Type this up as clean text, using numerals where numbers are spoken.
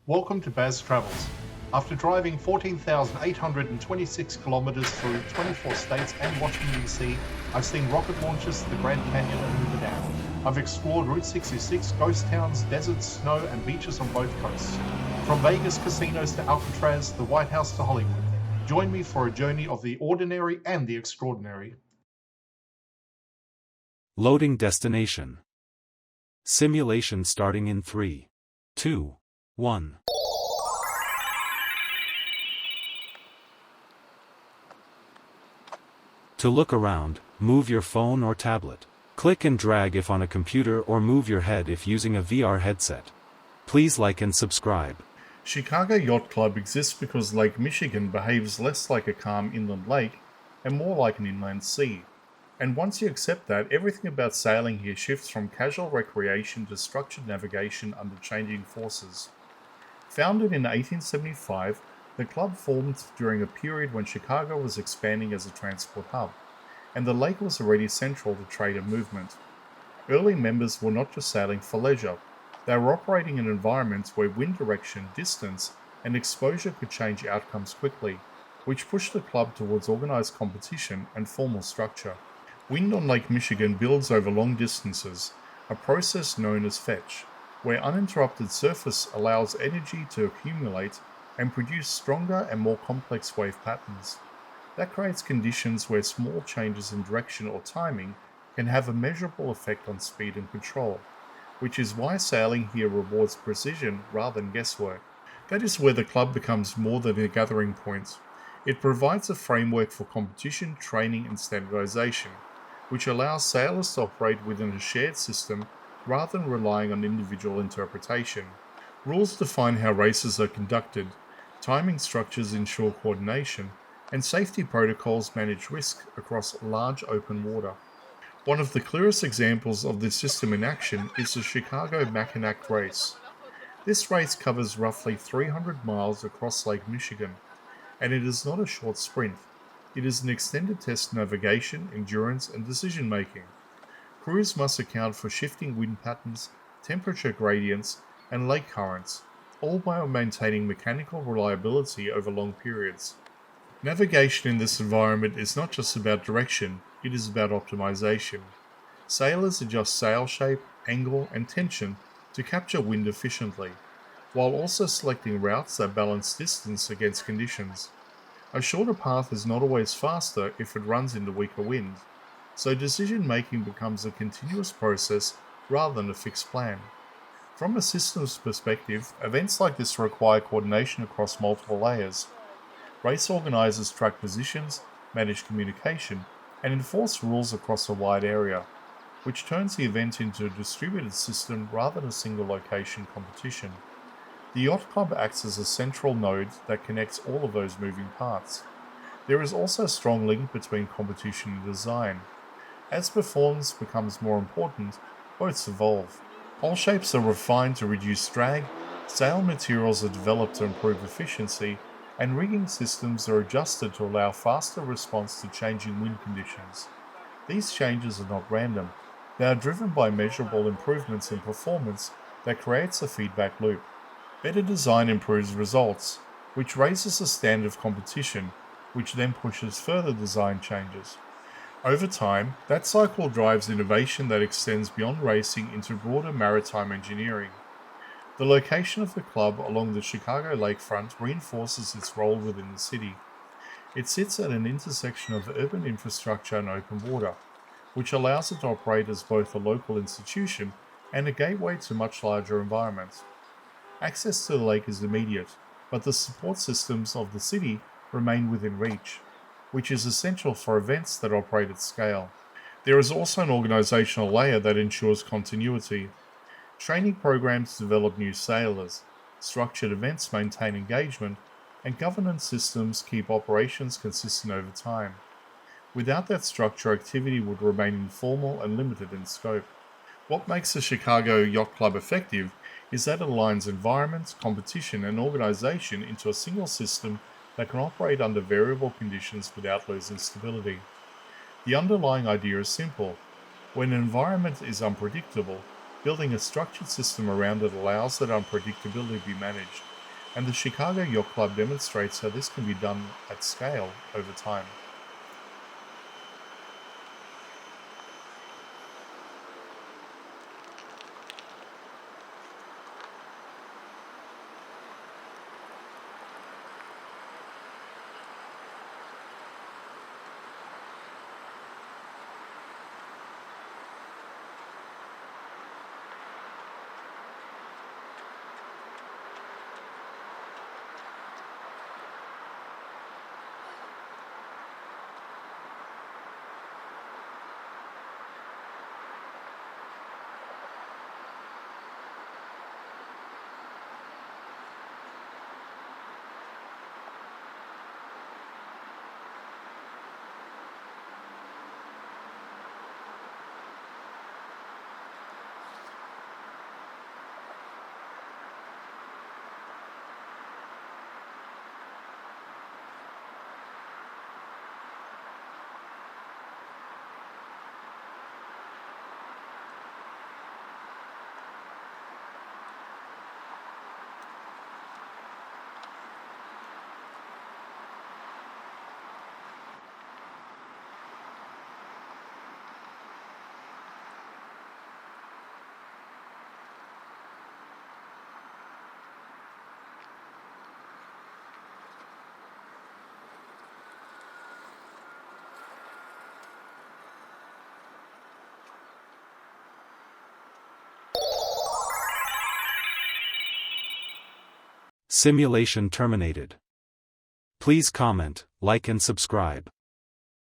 Welcome to Baz Travels. After driving 14,826 kilometers through 24 states and Washington DC, I've seen rocket launches to the Grand Canyon and Hoover Dam. I've explored Route 66, ghost towns, deserts, snow, and beaches on both coasts. From Vegas casinos to Alcatraz, the White House to Hollywood. Join me for a journey of the ordinary and the extraordinary. Loading destination. Simulation starting in 3, 2, 1. To look around, move your phone or tablet. Click and drag if on a computer or move your head if using a VR headset. Please like and subscribe. Chicago Yacht Club exists because Lake Michigan behaves less like a calm inland lake and more like an inland sea. And once you accept that, everything about sailing here shifts from casual recreation to structured navigation under changing forces. Founded in 1875, the club formed during a period when Chicago was expanding as a transport hub, and the lake was already central to trade and movement. Early members were not just sailing for leisure, they were operating in environments where wind direction, distance, and exposure could change outcomes quickly, which pushed the club towards organized competition and formal structure. Wind on Lake Michigan builds over long distances, a process known as fetch, where uninterrupted surface allows energy to accumulate and produce stronger and more complex wave patterns. That creates conditions where small changes in direction or timing can have a measurable effect on speed and control, which is why sailing here rewards precision rather than guesswork. That is where the club becomes more than a gathering point. It provides a framework for competition, training, and standardization, which allows sailors to operate within a shared system rather than relying on individual interpretation. Rules define how races are conducted, timing structures ensure coordination, and safety protocols manage risk across large open water. One of the clearest examples of this system in action is the Chicago Mackinac Race. This race covers roughly 300 miles across Lake Michigan, and it is not a short sprint. It is an extended test of navigation, endurance, and decision-making. Crews must account for shifting wind patterns, temperature gradients, and lake currents, all while maintaining mechanical reliability over long periods. Navigation in this environment is not just about direction, it is about optimization. Sailors adjust sail shape, angle, and tension to capture wind efficiently, while also selecting routes that balance distance against conditions. A shorter path is not always faster if it runs into weaker wind, so decision-making becomes a continuous process rather than a fixed plan. From a systems perspective, events like this require coordination across multiple layers. Race organizers track positions, manage communication, and enforce rules across a wide area, which turns the event into a distributed system rather than a single location competition. The Yacht Club acts as a central node that connects all of those moving parts. There is also a strong link between competition and design. As performance becomes more important, boats evolve. Hull shapes are refined to reduce drag, sail materials are developed to improve efficiency, and rigging systems are adjusted to allow faster response to changing wind conditions. These changes are not random. They are driven by measurable improvements in performance that creates a feedback loop. Better design improves results, which raises the standard of competition, which then pushes further design changes. Over time, that cycle drives innovation that extends beyond racing into broader maritime engineering. The location of the club along the Chicago lakefront reinforces its role within the city. It sits at an intersection of urban infrastructure and open water, which allows it to operate as both a local institution and a gateway to much larger environments. Access to the lake is immediate, but the support systems of the city remain within reach, which is essential for events that operate at scale. There is also an organizational layer that ensures continuity. Training programs develop new sailors, structured events maintain engagement, and governance systems keep operations consistent over time. Without that structure, activity would remain informal and limited in scope. What makes the Chicago Yacht Club effective is that it aligns environment, competition, and organization into a single system that can operate under variable conditions without losing stability. The underlying idea is simple. When an environment is unpredictable, building a structured system around it allows that unpredictability to be managed. and the Chicago Yacht Club demonstrates how this can be done at scale over time. Simulation terminated. Please comment, like and subscribe.